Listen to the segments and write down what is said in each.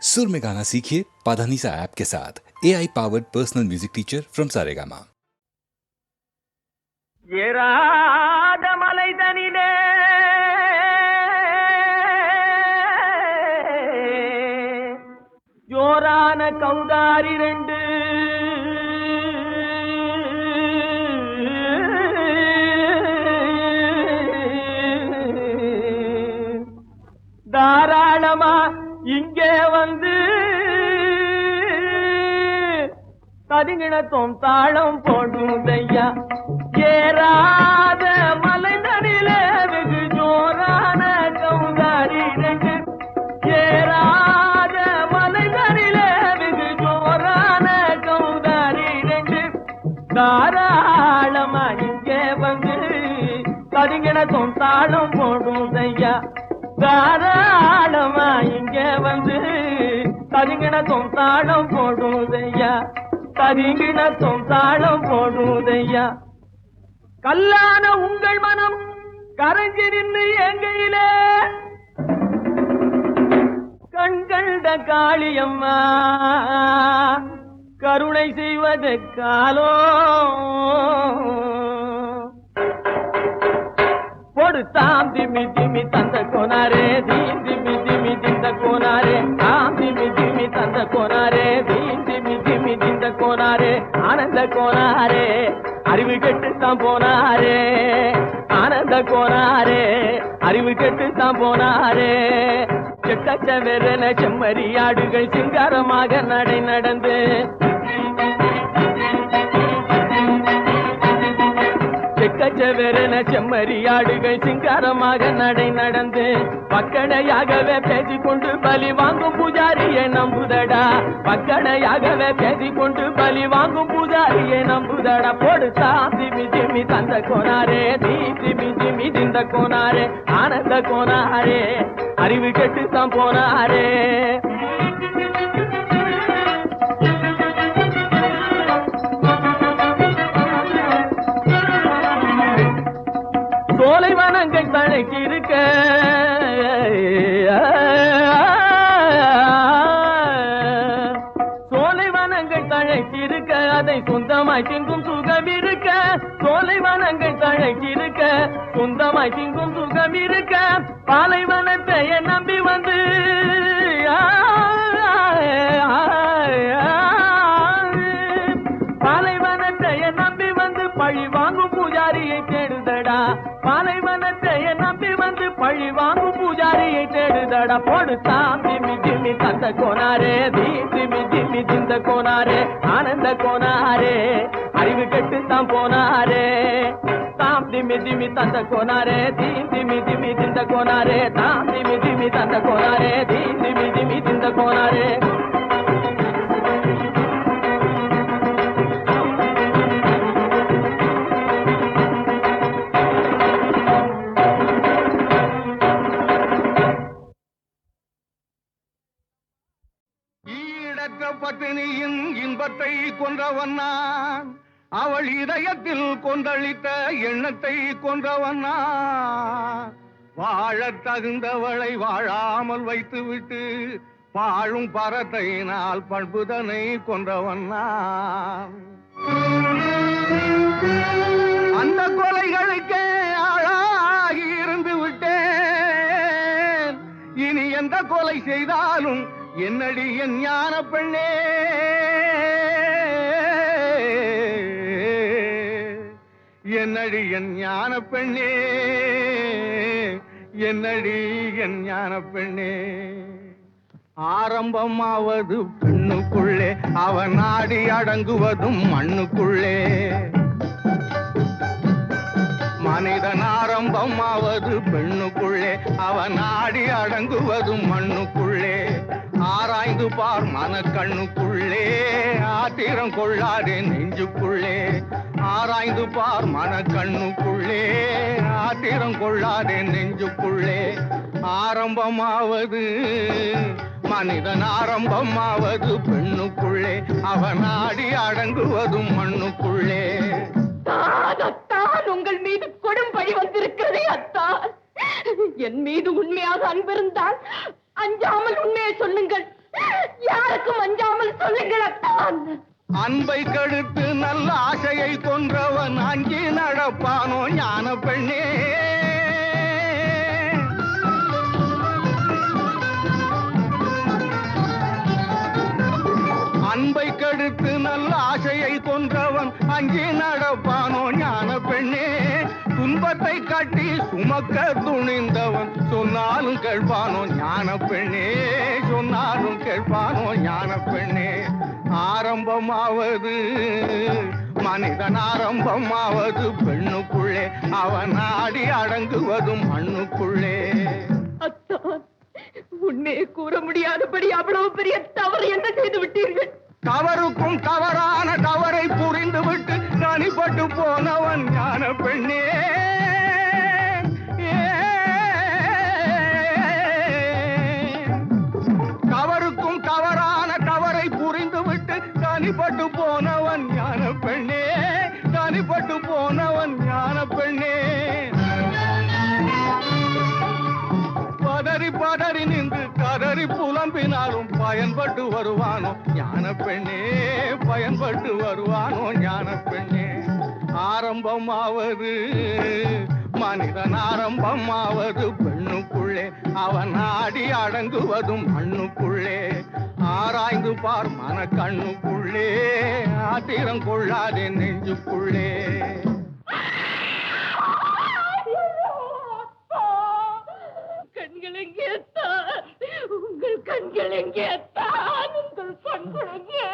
सुर में गाना सीखिए पाधानीसा ऐप के साथ। AI powered personal music teacher from Saregama. ஏறாத மலைதனிலே ஜோரான கௌதாரி ரெண்டு தாராளமா இங்கே வந்து கதிங்கிணத்தும் தாளம் போடுதையா. ஏறாத மலைதனிலே வெகு ஜோரான கௌதாரி ரெண்டு ஏறாத மலைதனிலே வெகு ஜோரான கௌதாரி ரெண்டு தாராளமா இங்கே வந்து கதிங்கிணத்தும் தாளம் போடுதையா. தாராளமா இங்கே வந்து கதிங்கிணத்தும் தாளம் போடுதையா. கதிங்கிணத்தும் தாளம் போடுதையா. கல்லான உங்கள் மனம் கரைஞ்சி நின்று எங்கையிலே கண்கண்ட காளியம்மா கருணை செய்வது காலோ பொடுத்தாம் திமி திமி தந்த கோனாரே தீம் திமி திமி திந்த கோனாரே தாம் திமி திமி தந்த கோனாரே தீம் திமி திமி திந்த கோனாரே ஆனந்த கோனாரே அறிவு கெட்டுத்தான் போனாரே. ஆனந்த கோனாரே அறிவு கெட்டுத்தான் போனாரே. செக்கச்சவென செம்மறியாடுகள் சிங்காரமாக நடை நடந்து செக்கச்சவென செம்மறியாடுகள் சிங்காரமாக நடை நடந்து பக்கடையாகவே பேசிக்கொண்டு பலி வாங்கும் பூஜாரியை நம்புதடா. பக்கடையாகவே பேசிக்கொண்டு பலி வாங்கும் பூஜாரியை நம்புதடா. போடுத்தா திமி திமி தந்த கோனாரே தீ திமி திமி திந்த கோனாரே ஆனந்த கோனாரே அறிவு கெட்டுத்தான் போனாரே. சோலைவனங்கள் தழைக்கிருக்க சோலைவனங்கள் தழைக்கிருக்க அதை சொந்தமாய் திங்கும் சுகம் இருக்க. சோலைவனங்கள் தழைக்கிருக்க சொந்தமாய் திங்கும் சுகம் இருக்க. பாலைவனத்தை நம்பி வந்து பாலைவனத்தை நம்பி வந்து பழி வாங்கும் பூஜாரியை தேடுதடா. பாலைவனத்தை நம்பி வந்து பழி வாங்கும் பூஜாரியை தேடுதடா. போடுத்தாம் திமி திமி தந்த கோனாரே தீ திமி திமி திந்த கோனாரே ஆனந்த கோனாரே அறிவு கெட்டுத்தான் போனாரே. தாம் திமி திமி தந்த கோனாரே தீ திமி திமி திந்த கோனாரே தாம் திமி திமி தந்த கோனாரே தீ திமி திமி திந்த கோனாரே. பட்டினியின் இன்பத்தை கொன்றவன்னான் அவள் இதயத்தில் கொந்தளித்த எண்ணத்தை கொன்றவன்னான். வாழத் தகுந்தவளை வாழாமல் வைத்துவிட்டு வாழும் பரத்தையினால் பண்புதனை கொன்றவன்னான். அந்த கொலைகளுக்கே ஆளாகி இருந்து விட்டேன். இனி எந்த கொலை செய்தாலும் என்னடி என் ஞான பெண்ணே. என்னடி என் ஞான பெண்ணே. என்னடி என் ஞான பெண்ணே. ஆரம்பமாவது பெண்ணுக்குள்ளே அவன் நாடி அடங்குவதும் மண்ணுக்குள்ளே. மனிதன் ஆரம்பமாவது பெண்ணுக்குள்ளே அவன் நாடி அடங்குவதும் மண்ணுக்குள்ளே. ஆராய்ந்து பார் மனக்கண்ணுக்குள்ளே ஆத்திரம் கொள்ளாதே நெஞ்சுக்குள்ளே. ஆராய்ந்து பார் மனக்கண்ணுக்குள்ளே ஆத்திரம் கொள்ளாதே நெஞ்சுக்குள்ளே. ஆரம்பமாவது மனிதன் ஆரம்பமாவது பெண்ணுக்குள்ளே அவன் நாடி அடங்குவதும் மண்ணுக்குள்ளே. உங்கள் மீது கொடும் பழி வந்திருக்கிறதே அத்தா. என் மீது உண்மையாக அன்பிருந்தால் அஞ்சாமல் உண்மையை சொல்லுங்கள். சொல்லுங்கள் அத்தான். அன்பை கடுத்து நல்ல ஆசையை கொன்றவன் அஞ்சி நடப்பானோ ஞான பெண்ணே. அன்பை கடுத்து நல்ல ஆசையை கொன்றவன் அஞ்சி நடப்பானோ ஞான பெண்ணே. துன்பத்தை கட்டி சுமக்க துணிந்தவன் சொன்னாலும் கேட்பானோ ஞான பெண்ணே. சொன்னாலும் கேட்பானோ ஞான பெண்ணே. ஆரம்பமாவது மனிதன் ஆரம்பமாவது பெண்ணுக்குள்ளே, அவன் ஆடி அடங்குவதும் மண்ணுக்குள்ளே. அத்தான், உண்மையை கூற முடியாதபடி அவ்வளவு பெரிய தவறு என்ன செய்து விட்டீர்கள்? தவறுக்கும் தவறான தவறை புரிந்துவிட்டு தனிப்பட்டு போனவன் ஞான பெண்ணே. தவறுக்கும் தவறான தவறை புரிந்துவிட்டு தனிப்பட்டு போனவன் ஞான பெண்ணே. தனிப்பட்டு போனவன் ஞான பெண்ணே. பதறி பதறி நின்று கதறி புலம்பினாலும் பயன்பட்டு வருவானோ ஞான பெண்ணே. பயன்பட்டு வருவானோ ஞான பெண்ணே. ஆரம்பமாவது மனிதன் ஆரம்பமாவது பெண்ணுக்குள்ளே, அவன் ஆடி அடங்குவதும் மண்ணுக்குள்ளே. ஆராய்ந்து பார் மன கண்ணுக்குள்ளே, ஆத்திரம் கொள்ளாதே நெஞ்சுக்குள்ளே. கண்கள் எங்கே தான்? உங்கள் கண்கள் எங்கே தான்? உங்கள் கண்கள் எங்கே?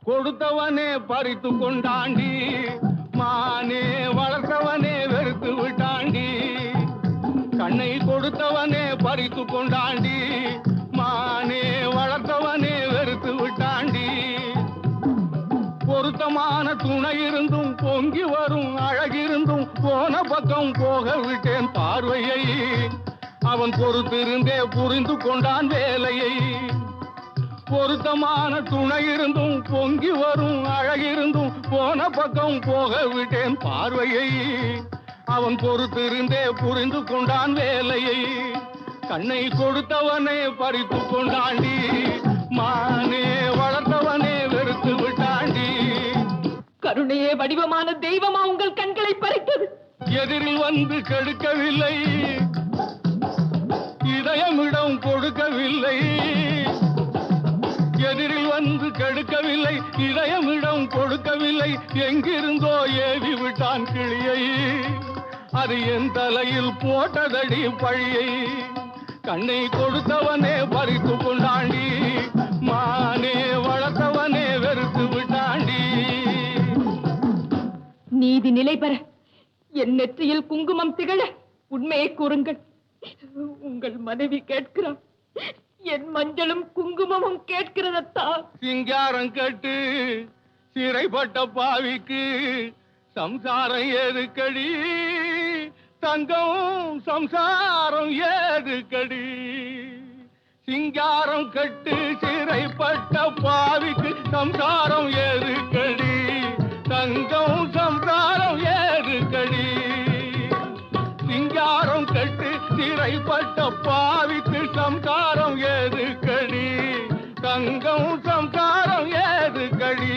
கொடுத்தவனே பறித்து கொண்டாண்டி, மானே வளர்த்தவனே வெறுத்து விட்டாண்டி. கண்ணை கொடுத்தவனே பறித்து கொண்டாண்டி, மானே வளர்த்தவனே வெறுத்து விட்டாண்டி. பொருத்தமான துணை இருந்தும் பொங்கி வரும் அழகிருந்தும் போன பக்கம் போக விட்டேன் பார்வையை. அவன் பொறுத்திருந்தே புரிந்து கொண்டான் வேலையை. பொருத்தமான துணை இருந்தும் பொங்கி வரும் அழகிருந்தும் போன பக்கம் போக விட்டேன் பார்வையை. அவன் பொறுத்திருந்தே புரிந்து கொண்டான் வேலையை. கண்ணை கொடுத்தவனே பறித்து கொண்டாண்டி, மானே வளர்த்தவனே வெறுத்து விட்டாண்டி. கருணையே வடிவமான தெய்வமா உங்கள் கண்களை பறித்தது? எதிரில் வந்து கெடுக்கவில்லை, இதயமிடம் கொடுக்கவில்லை. எதிரில் வந்து கெடுக்கவில்லை, இதயமிடம் கொடுக்கவில்லை. எங்கிருந்தோ ஏவி விட்டான் கிளியை, அது என் தலையில் போட்டதடி பழியை. கண்ணை கொடுத்தவனே பறித்து கொண்டாண்டி, மானே வளர்த்தவனே வெறுத்து விட்டாண்டி. நீதி நிலை பெற என் நெற்றியில் குங்குமம் திகழ உண்மையை கூறுங்கள். உங்கள் மனைவி கேட்கிறார், என் மஞ்சளும் குங்குமமும் கேட்கிறதா? சிங்காரம் கட்டு சிறைப்பட்ட பாவிக்கு சம்சாரம் ஏதுக்கடி, தங்கம் சம்சாரம் ஏதுக்கடி. சிங்காரம் கட்டு சிறைப்பட்ட பாவிக்கு சம்சாரம் ஏதுக்கடி, தங்கம் சம்சாரம் ஏதுக்கடி. சிங்காரம் கட்டு சிறைப்பட்ட பாவிக்கு சம்சாரம் ஏதுக்கடி, தங்கம் சம்சாரம் ஏதுக்கடி.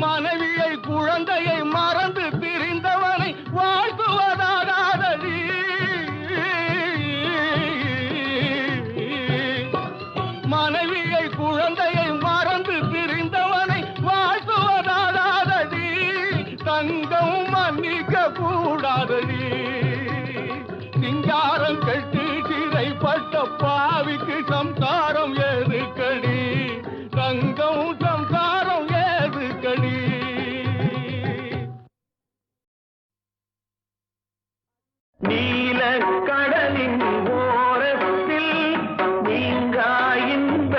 மனைவியை குழந்தையை மறந்து திரிந்தவனை வாழ்த்துவதாகாதடி. மனைவியை குழந்தையை மறந்து திரிந்தவனை வாழ்த்துவதாகாதடி. தங்கம் மன்னிக்க கூடாதடி. சிங்காரம் கட்டு சிறைப்பட்ட பாவிக்கு சம்சாரம் ஏதுக்கடி, தங்கம் சம்சாரம் ஏதுக்கடி. நீல கடலின் ஓரத்தில் நீங்கா இன்ப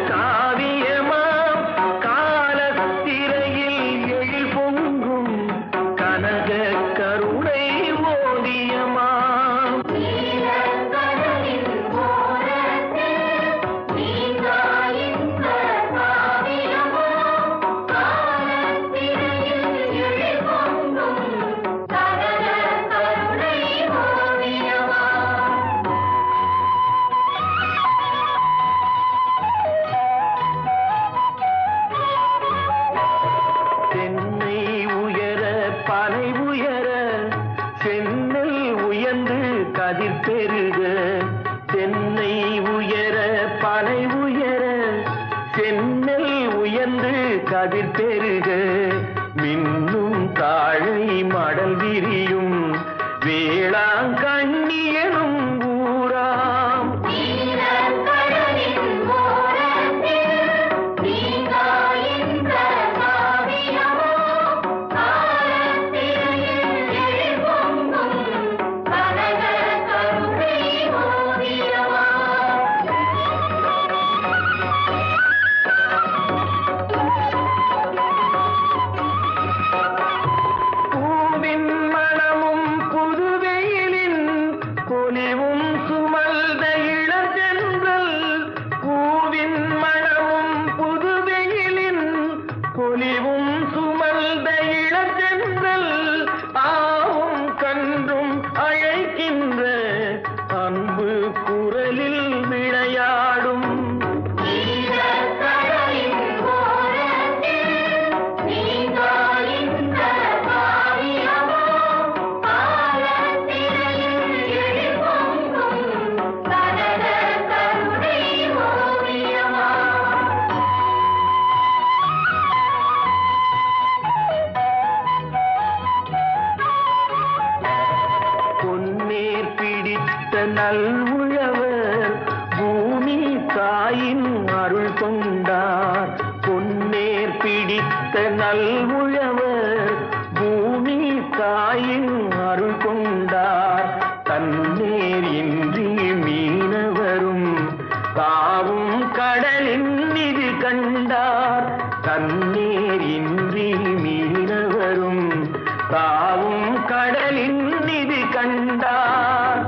காவியமாம், காலத்திரையில் எழில் பொங்கும் கனக கருணை ஓவியமாம். கனக பெருக தென்னை உயர பனை உயர சென்னல் உயர்ந்து கதிர் பெருக மின்னும் தாழை மடல் விரியும் வேளாங்கண்ணியனும் ஊராம். நல்உழவர் பூமி தாயின் அருள் கொண்டார். பொன்னேர் பிடித்த நல்உழவர் பூமி தாயின் அருள் கொண்டார். தன்னேர் இன்றி மீனவரும் தாவும் கடலின் நிதி கண்டார். தன்னேர் இன்றி மீனவரும் தாவும் கடலின் நிதி கண்டார்.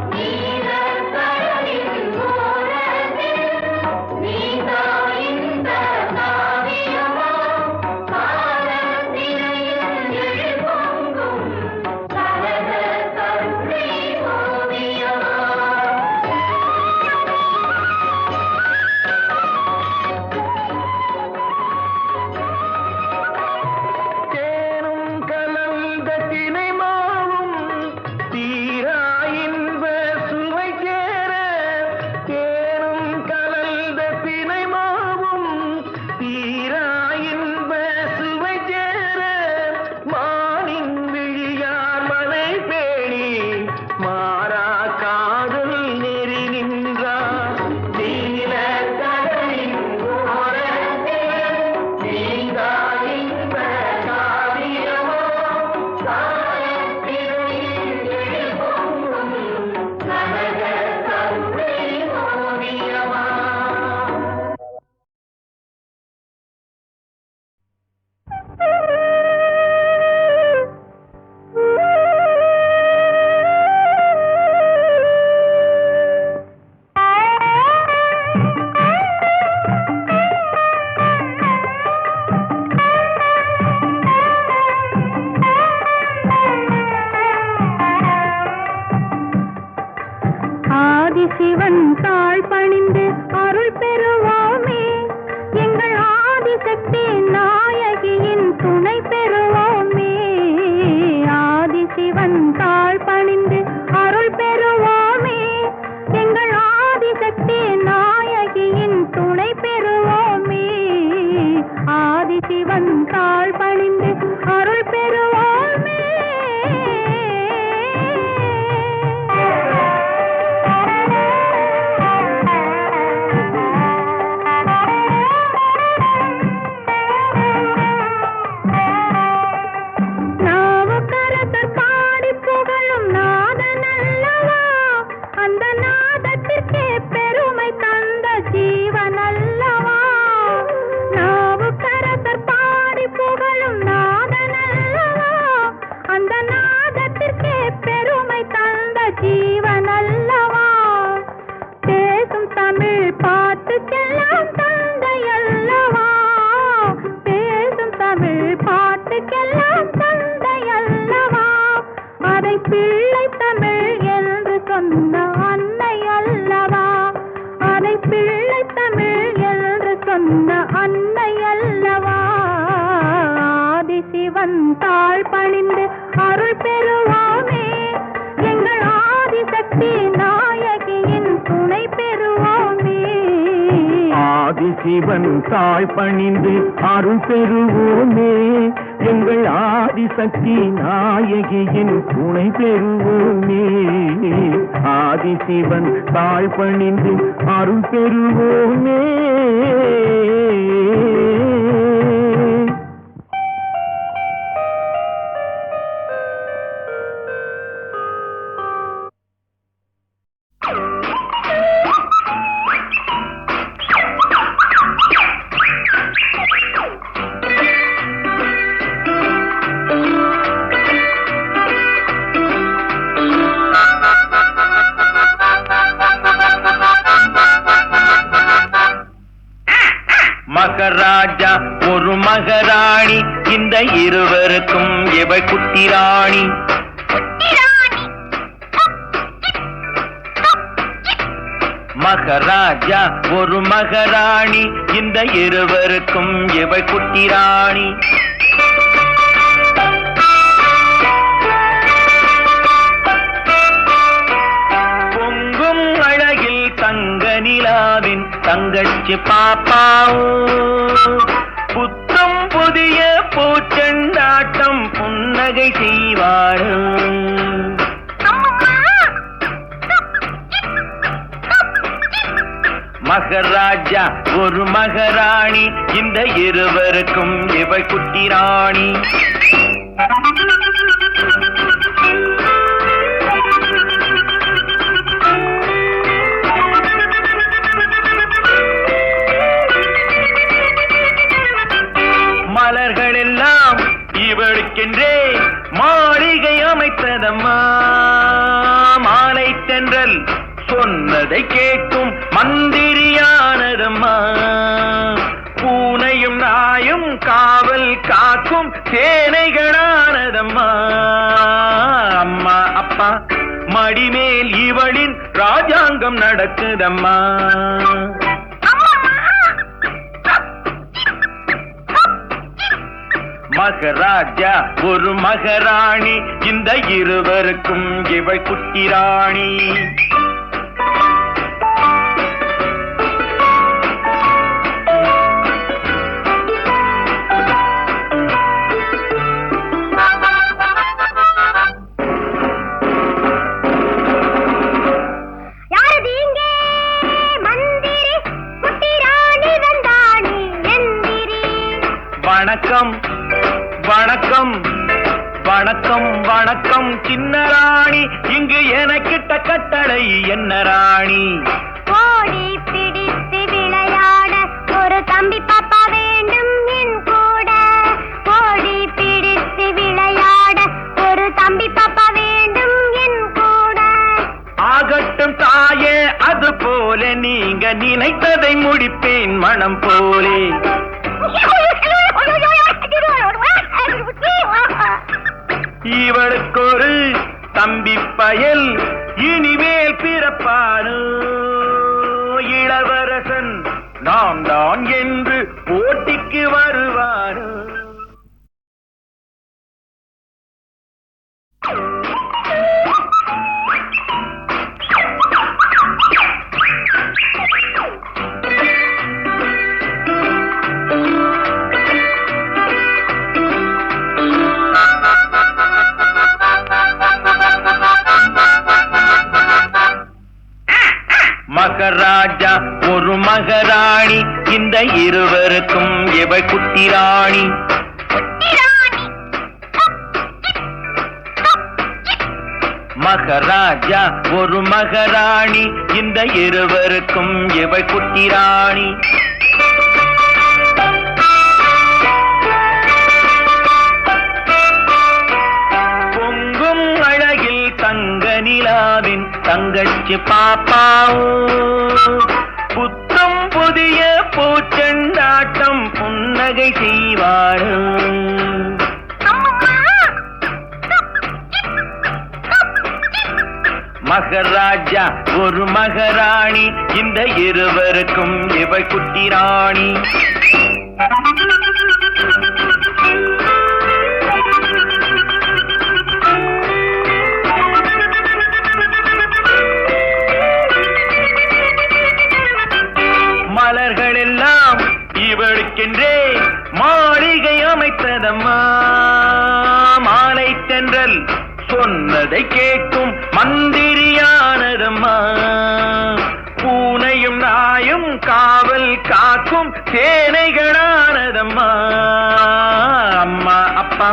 சிவன் தாழ் பணிந்து அருள் பெறுவோமே, எங்கள் ஆதிசக்தி நாயகியின் துணை பெறுவோமே. ஆதிசிவன் தாழ் பணிந்து அருள் பெறுவோமே, எங்கள் ஆதிசக்தி நாயகியின் துணை பெறுவோமே. ஆதிசிவன் தாழ் பணிந்து அருள் பெறுவோமே. பிள்ளை தமிழ் என்று சொன்ன அன்னை அல்லவா, அதை பிள்ளை தமிழ் என்று சொன்ன அன்னை அல்லவா. ஆதிசிவன் தாழ் பணிந்து அருள் பெறுவோமே, எங்கள் ஆதிசக்தி நாய் சிவன் தாழ் பணிந்து அருள் பெறுவோமே, எங்கள் ஆதிசக்தி நாயகியின் துணை பெறுவோமே. ஆதிசிவன் தாழ் பணிந்து அருள் பெறுவோமே. மகராஜா ஒரு மகராணி, இந்த இருவருக்கும் இவள் குட்டி ராணி. மகராஜா ஒரு மகராணி, இந்த இருவருக்கும் இவள் குட்டி ராணி. பொங்கும் அழகில் தங்க நிலாவின் தங்கச்சி பாப்பாவும், புத்தம் புதிய பூச்செண்டாட்டம் புன்னகை செய்வாரும். மகராஜா ஒரு மகராணி, இந்த இருவருக்கும் இவள் குட்டி ராணி. மலர்கள் எல்லாம் இவளுக்கென்றே மாளிகை அமைத்ததம்மா. மாலை தென்றல் சொன்னதை கேட்கும் மந்திரியானதம்மா. பூனையும் நாயும் காவல் காக்கும் சேனைகளானதம்மா. அம்மா அப்பா மடிமேல் இவளின் ராஜாங்கம் நடக்குதம்மா. மகராஜா ஒரு மகராணி, இந்த இருவருக்கும் இவள் குட்டி ராணி. வணக்கம் வணக்கம் வணக்கம் வணக்கம் சின்ன ராணி, இங்கு எனக்கிட்ட கட்டளை என்ன ராணி? ஓடி பிடித்து விளையாட ஒரு தம்பி பாப்பா வேண்டும் என் கூட. ஓடி பிடித்து விளையாட ஒரு தம்பி பாப்பா வேண்டும் என் கூட. ஆகட்டும் தாயே, அது போல நீங்க நினைத்ததை முடிப்பேன் மனம் போலே. இவளுக்கு ஒரு தம்பி பயல் இனிமேல் பிறப்பானோ. இளவரசன் நாம் தான் என்று போட்டிக்கு வருவானோ. மகராஜா ஒரு மகராணி, இந்த இருவருக்கும் இவள் குட்டி ராணி. மகராஜா ஒரு மகராணி, இந்த இருவருக்கும் இவள் குட்டி ராணி. பொங்கும் அழகில் தங்க நிலாவின் தங்கச்சி பாப்பாவும், புத்தம் புதிய பூச்செண்டாட்டம் புன்னகை செய்வாரும். மகராஜா ஒரு மகராணி, இந்த இருவருக்கும் இவள் குட்டி ராணி. மலர்கள் எல்லாம் சொன்னதை கேட்கும் மந்திரியானதம்மா. பூனையும் நாயும் காவல் காக்கும் சேனைகளானதம்மா. அம்மா அப்பா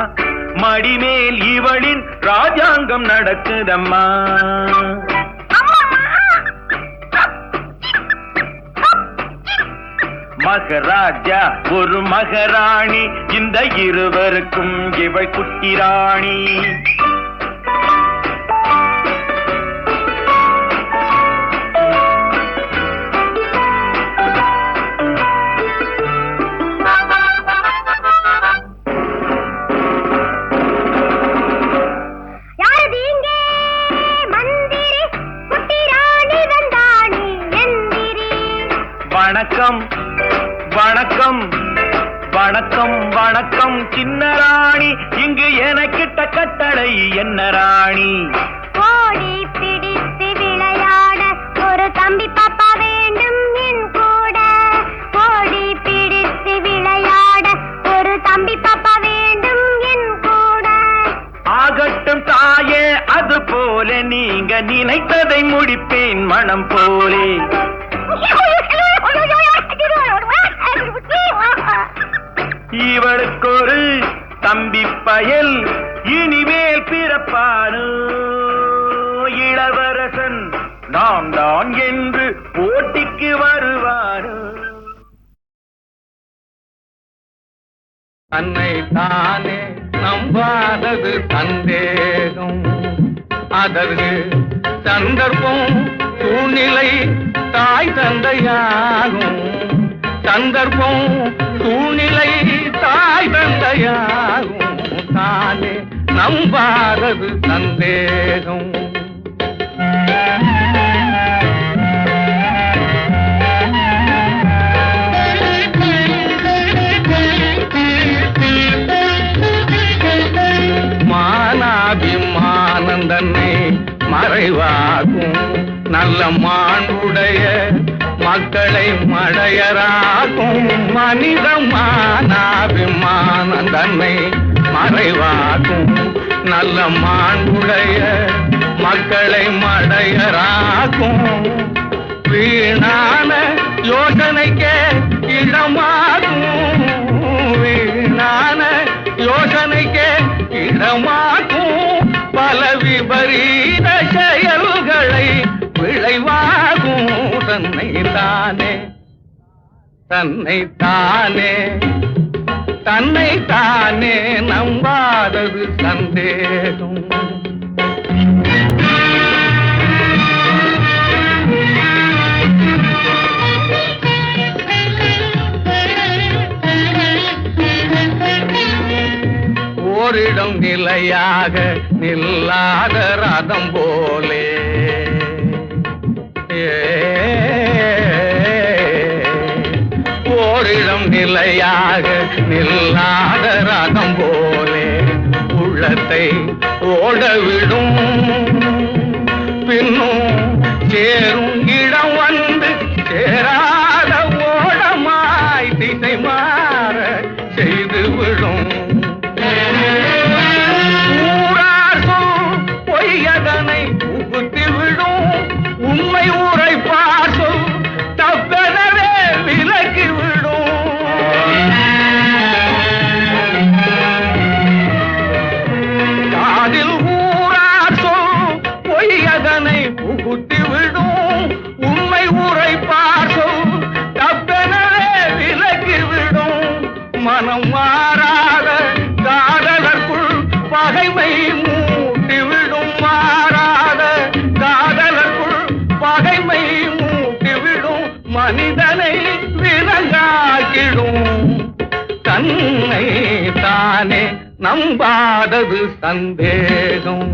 மடிமேல் இவளின் ராஜாங்கம் நடக்குதம்மா. மகராஜா ஒரு மகராணி, இந்த இருவருக்கும் இவள் குட்டி ராணி. வணக்கம் வணக்கம் வணக்கம் வணக்கம் சின்ன ராணி, இங்கு எனக்கிட்ட கட்டளை என்ன ராணி? ஓடி பிடித்து விளையாட ஒரு தம்பி பாப்பா வேண்டும் என் கூட. ஓடி பிடித்து விளையாட ஒரு தம்பி பாப்பா வேண்டும் என் கூட. ஆகட்டும் தாயே, அது போல நீங்க நினைத்ததை முடிப்பேன் மனம் போலே. இவளுக்கு ஒரு தம்பி பயல் இனிமேல் பிறப்பானோ. இளவரசன் நான் தான் என்று போட்டிக்கு வருவானோ. தன்னை தானே நம்பாதது சந்தேகம். அதற்கு சந்தர்ப்பம் சூழ்நிலை தாய் தந்தையாகும். சந்தர்ப்பம் சூழ்நிலை தாய் தந்தையாகும். தானே நம்பாதது சந்தேகம். மானாபிமானந்தன்னை மறைவாகும். நல்ல மாண்புடைய மக்களை மடையராகும். மனித மானாபிமானந்தன்னை மறைவாகும். நல்ல மாண்புடைய மக்களை மடையராகும். வீணான யோசனைக்கே இடமாகும். வீணான யோசனைக்கே இடமாகும். பல விபரீத செயல்களை விளைவாகும். தன்னை தானே தன்னை தானே தன்னை தானே நம்பாதது சந்தேகம். ஓரிடம் நிலையாக நில்லாத ரதம் போலே. ஓரிடம் நிலையாக நில்லாத ரதம் போலே உள்ளத்தை ஓடவிடும். பின்னும் சேரும் இடம் வந்து சேராத ஓடமாய் திசை மாற செய்து விடும். பொய்யதனை புகுத்தி விடும். உண்மை உரைப்பார் சொல் தப்பெனவே விலக்கி விடும். காதில் ஊரார் சொல் பொய்யதனை புகுத்தி விடும். உண்மை உரைப்பார் சொல் தப்பெனவே விலக்கி விடும். மனம் மாறாத காதலர்க்குள் பகைமை மூட்டிவிடும். மாறாத காதலர்க்குள் பகைமை மூட்டிவிடும். மனிதனை விலங்காக்கிடும். தன்னை தானே நம்பாதது சந்தேகம்.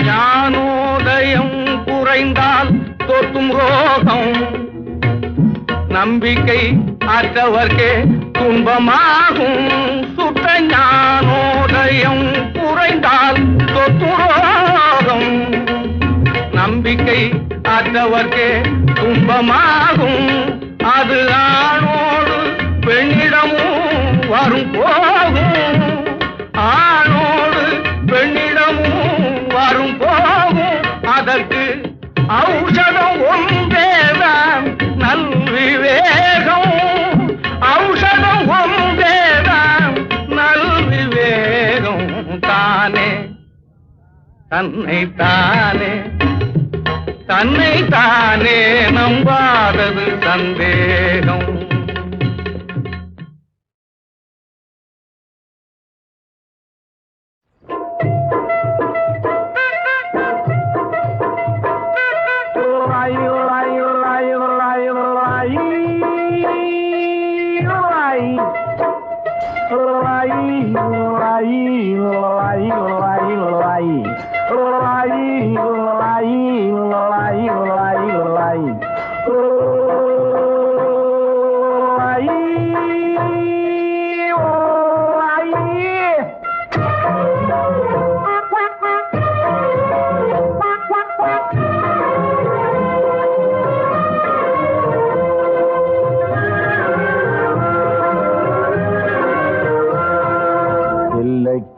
ஞானோதயம் குறைந்தால் தொற்றும் ரோகம். நம்பிக்கை அற்றவர்க்கே துன்பமாகும். சுத்த ஞானோதயம் குறைந்தால் தொற்றும் ரோகம். நம்பிக்கை காணிக்கை அற்றவர்க்கே துன்பமாகும். அது ஆணோடு பெண்ணிடமும் வரும் போகும். ஆணோடு பெண்ணிடமும் வரும் போகும். அதற்கு ஔஷதம் ஒன்றேதான் நல்விவேகம். ஔஷதம் ஒன்றேதான் நல்விவேகம். தானே தன்னை தானே நம்பாதது சந்தேகம்.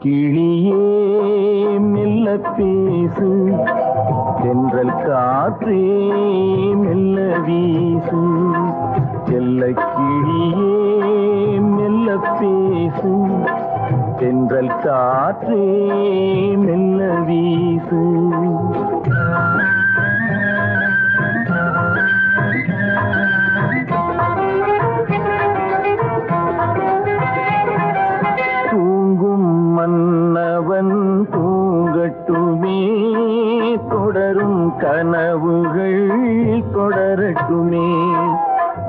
கிளியே மெல்ல பேசு, தென்றல் காற்றே மெல்ல வீசு. செல்ல கிளியே மெல்ல பேசு, தென்றல் காற்றே மெல்ல வீசு. மன்னவன் தூங்கட்டுமே, தொடரும் கனவுகள் தொடரட்டுமே.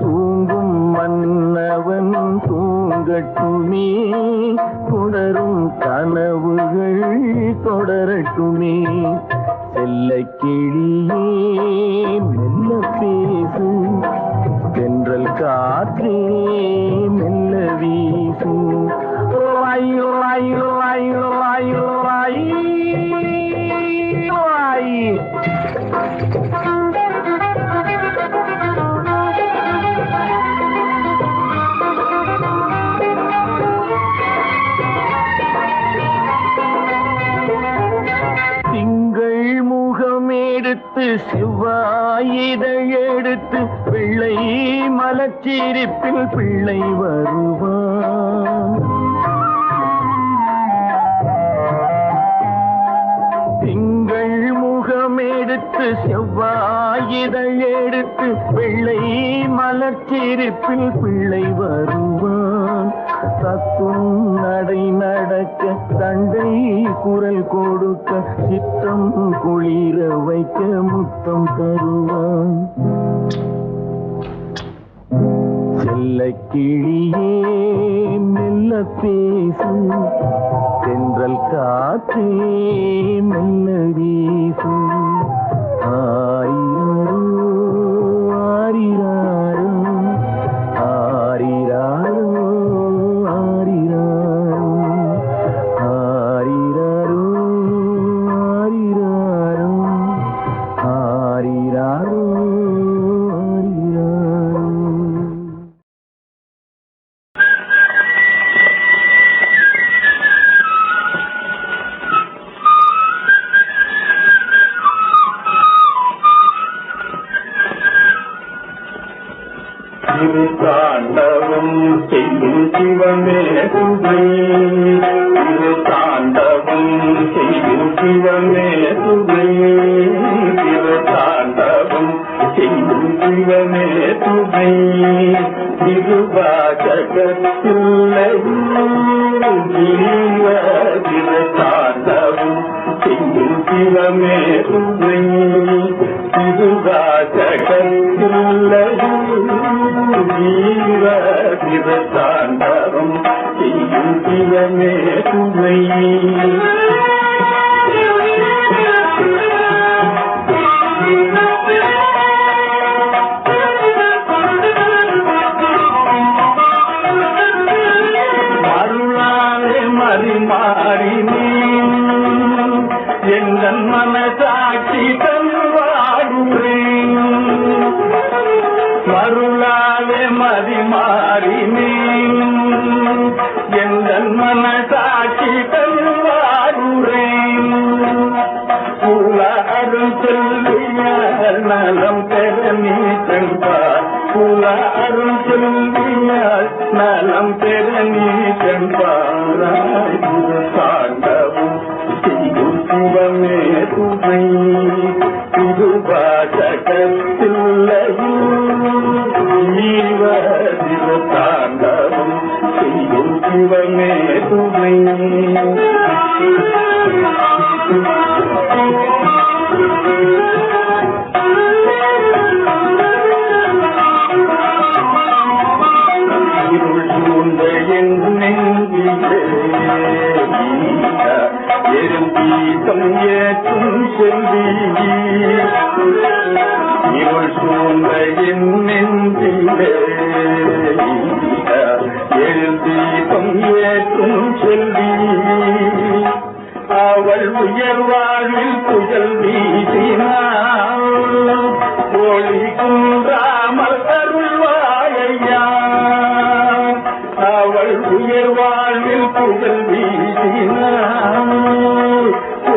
தூங்கும் மன்னவன் தூங்கட்டுமே, தொடரும் கனவுகள் தொடரட்டுமே. செல்ல கிளியே மெல்ல பேசு, தென்றல் காற்றே மெல்ல வீசு. திங்கள் முகம் எடுத்து செவ்வாயிதழ் எடுத்து பிள்ளை மலச்சிரிப்பில் பிள்ளை வருவான். திங்கள் முகம் எடுத்து செவ்வாயிதழ் எடுத்து வெள்ளை மலர்ச்சிரிப்பில் பிள்ளை வருவான். தத்தும் நடை நடக்க தண்டை குரல் கொடுக்க சித்தம் குளிர வைக்க முத்தம் தருவான். செல்ல கிளியே மெல்ல பேசு, தென்றல் காற்றே மெல்ல வீசு. ஆரிராரோ ஆரிராரோ ஆரிராரோ ஆரிராரோ ஆரிராரோ ஆரிராரோ ஆரிராரோ ஆரிராரோ. திரு தாண்டவம் செய்யும் சிவமே துணை. திரு தாண்டவம் செய்யும் சிவமே துணை. திரு தாண்டவம் செய்யும் சிவமே துணை. திருவாசகத்தில்லை ஜீவ. திரு தாண்டவம் செய்யும் சிவமே துணை. திருவாசகத்தில்லை ஜீவ. திரு தாண்டவம் செய்யும் சிவமே துணை. மருளாலே மறிமாறினே எங்கள் மனசாட்சி தருவாய். நலம் பெற நீ கண்பார் குல அருள் செல்வியால் நலம் பெற நீ கண்பாராய் சாண்டவும் செய்யும் சிவமே துணை இது வாசகத்தில்லையும் தாண்டவும் செய்யும் சிவமே துணை இருள் சூழ்ந்த என் நெஞ்சிலே எரும்பீசம் ஏற்றும் செல்வி இருள் சூழ்ந்த என் நெஞ்சிலே எரும்பீசம் ஏற்றும் செல்வி அவள் உயர்வாழ்வில் புகழ் வீசினாள் ஒளி குன்றாமல் அருள்வாயா அவள் உயர்வாழ்வில் புகழ் வீசினாள்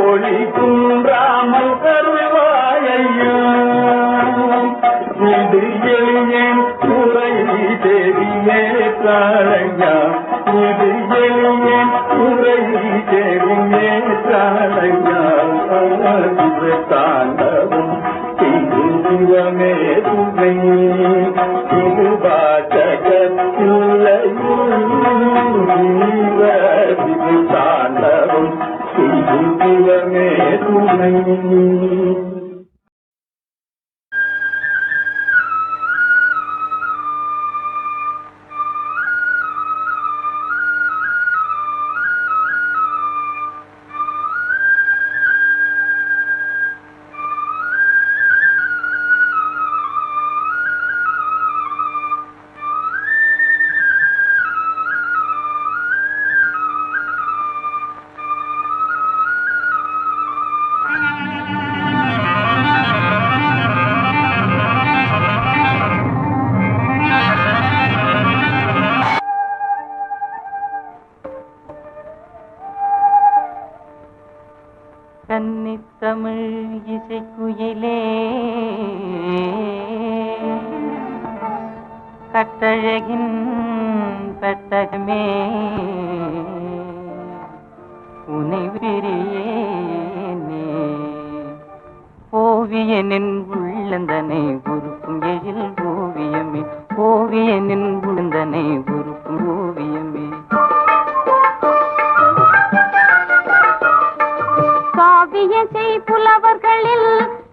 ஒளி குன்றாமல் அருள்வாயா இது எளியேன் துறை தெரிய காளையா இது எளியேன் துறை தெரிய காளையா தாண்டவும் சிவமே துணை இது வாசகத்தில்லையும் தாண்டவும் சிவமே துணை கன்னித்தமிழ் இசைக்குயிலே கட்டழகின் பெட்டகமே உனை விரியேனே ஓவியனின் உள்ளந்தனை உருக்கும் எழில் ஓவியமே ஓவியனின் உள்ளந்தனை உருக்கும் ஓவியமே காவியசை புலவர்களில்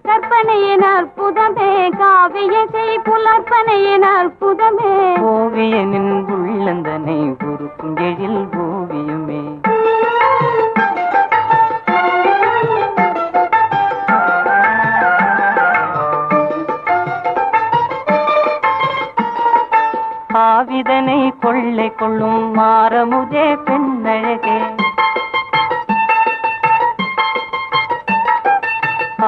கற்பனையின் அற்புதமே காவியசை புலற்பனையின் அற்புதமே ஓவியனின் உள்ளந்தனை உருக்கும் எழில் ஓவியமே ஆவிதனை கொள்ளை கொள்ளும் மாறமுதே பெண்ணழகே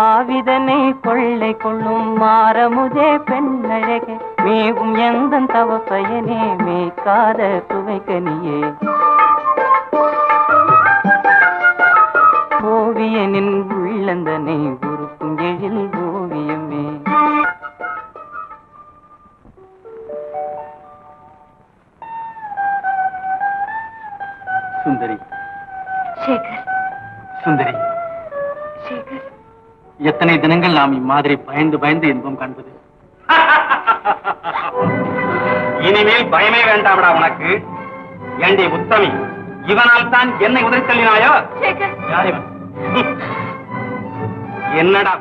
ஆவிதனை கொள்ளை கொள்ளும் மாறமுதே பெண்ணழகே மேகும் எந்த தவ பயனே மேய்க்காத சுவைக்கனியே ஓவியனின் உள்ளந்தனை உருக்கும் எழில் ஓவியமே சுந்தரி சேகர் சுந்தரி சேகர் எத்தனை தினங்கள் நாம் இம்மாதிரி பயந்து பயந்து இன்பம் காண்பது இனிமேல் பயமே வேண்டாமடா உனக்கு. ஏண்டி உத்தமி, இவனால் தான் என்னை உதறி தள்ளினாயோ? யார் இவன்? என்னடா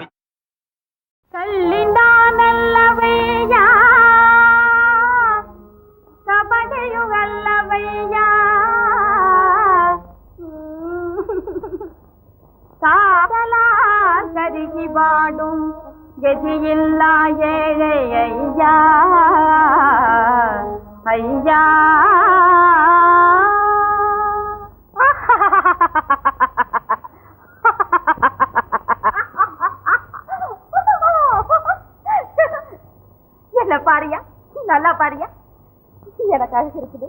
கல்லிண்டானல்லவையா கபடியுகல்லவையா காதலா கருகி பாடும் கதியில்லா ஏழை ஐயா ஐயா என்ன பாரியா, நல்லா பாரியா. எனக்கு அழகு இருக்குது,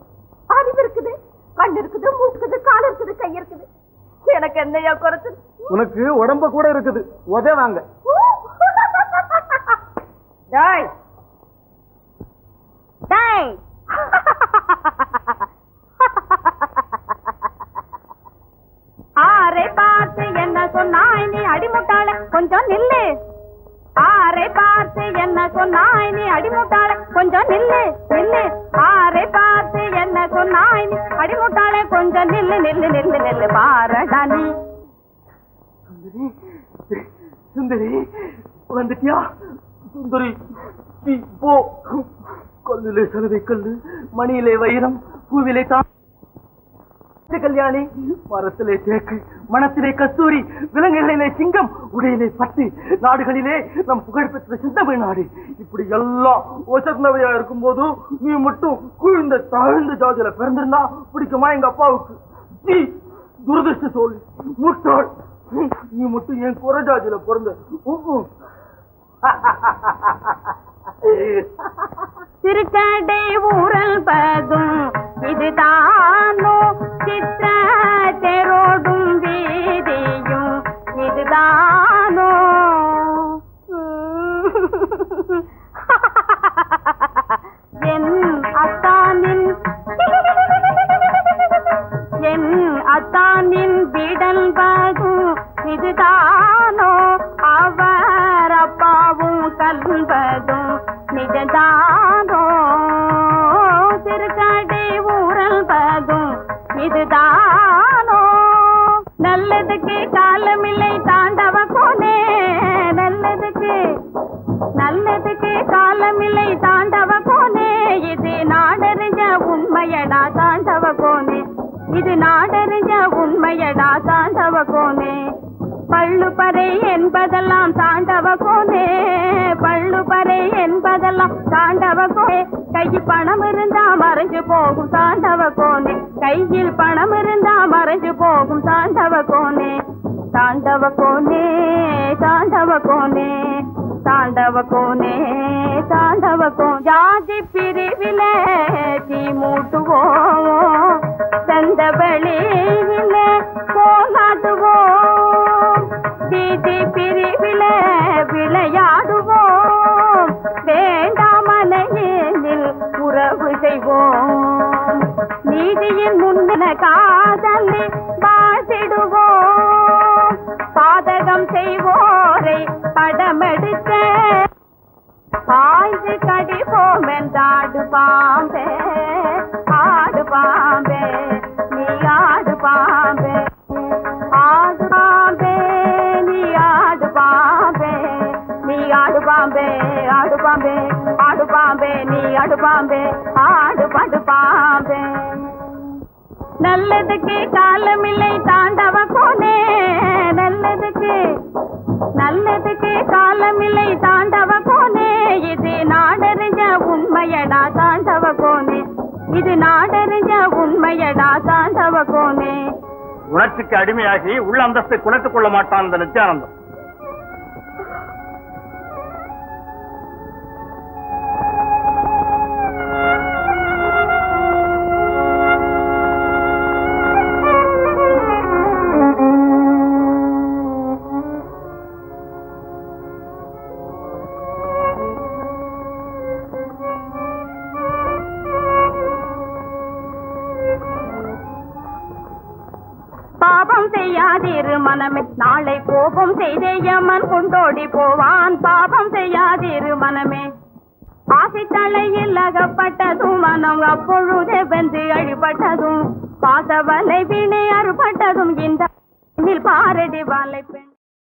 அறிவு இருக்குது, கண் இருக்குது, மூக்கு இருக்குது, கால் இருக்குது, கை இருக்குது. எனக்கு என்னையா குறைச்சது? உனக்கு உடம்ப கூட இருக்குது, உதவாங்க. டேய் டேய் ஆரை பார்த்து என்ன சொன்னாய் நீ அடிமுட்டாள கொஞ்சம் நில்லு ஆரை பார்த்து என்ன சொன்னாய் நீ அடிமுட்டாள கொஞ்சம் நில்லு நில்லு ஆரை பார்த்து என்ன சொன்னாய் நீ அடிமுட்டாள கொஞ்சம் நில்லு நில்லு நில்லு நில்லு பாரடா நீ சுந்தரி வந்துட்டியா சுந்தரி நீ போ கொல்லிலே சலவை கல்லு மணியிலே வைரம் பூவிலே தான் கல்யாணி மரத்திலே தேக்கு மனத்திலே கஸ்தூரி விலங்குகளிலே சிங்கம் உடையிலே பட்டு நாடுகளிலே நம் புகழ்பெற்ற சிந்தமிழ் நாடு இப்படி எல்லாம் ஒசர்னவையா இருக்கும் போது நீ மட்டும் குழுந்த தாழ்ந்த ஜாதியில பிறந்திருந்தா பிடிக்குமா எங்க அப்பாவுக்கு நீ துரதிருஷ்ட சொல்லி முட்டாள் நீ மட்டும் என் குறை ஜாதியில பிறந்த திருக்கடை ஊரல் பதும் இதுதானோ சித்திர தேரோடும் வீதியும் இதுதானோ என் அத்தானின் வீடல் பதும் இதுதானோ அவர் அப்பாவும் கல்வதும் நிஜதானோ திருக்கடை ஊரல் பதும் இதுதானோ நல்லதுக்கு காலமில்லை தாண்டவ கோனே நல்லதுக்கு காலமில்லை தாண்டவ கோனே இது நாடறிஞ்ச உண்மையடா தாண்டவ கோனே இது நாடறிஞ்ச உண்மையடா தாண்டவ கோனே பள்ளுப்பறை என்பதெல்லாம் தாண்டவ கோனே பள்ளுப்பறை என்பதெல்லாம் தாண்டவ கோனே கையில் பணம் இருந்தா மறைஞ்சு போகும் தாண்டவ கோனே கையில் பணம் இருந்தா மறைஞ்சு போகும் தாண்டவ கோனே தாண்டவ கோனே தாண்டவ கோனே தாண்டவ கோனே தாண்டவ கோனே ஜாதி பிரிவிலே தீ மூட்டுவோம் சந்த வெளியிலே போராடுவோம் வீதி பிரிவிலே விளையாடுவோம் வேண்டாமலையில் உறவு செய்வோம் நீதியின் முன்ன காதலி வாசிடுவோம் பாதகம் செய்வோரை படமெடுக்க பாய்ந்து கடிப்போம் என்றாடு பாம்பே ஆடு பாம்பே நீ ஆடு பாம்பே ஆடு பாம்பே நீ ஆடு பாம்பே நீ ஆடு பாம்பே ஆடு பாம்பே ஆடு பாம்பே நீ ஆடு பாம்பே ஆடு படு பாம்பே நல்லதுக்கு காலமில்லை தாண்டவ கோனே நல்லதுக்கு காலமில்லை தாண்டவ கோனே இது நாடறிஞ்ச உண்மையடா தாண்டவ கோனே இது நாடறிஞ்ச உண்மையடா தாண்டவ கோனே உணர்ச்சிக்கு அடிமையாகி உள்ள அந்தஸ்தை குலைத்துக் கொள்ள மாட்டான் இந்த நித்யானந்தம். பாபம் செய்யாதிரு மனமே நாளை கோபம் செய்தே யமன் கொண்டோடி போவான் பாபம் செய்யாதிரு மனமே ஆசை தலையில் அகப்பட்டதும் மனம் அப்பொழுதே வென்று அழிபட்டதும் பாசவலை வீணை அறுபட்டதும் இந்த பாரடி வாழை பெண்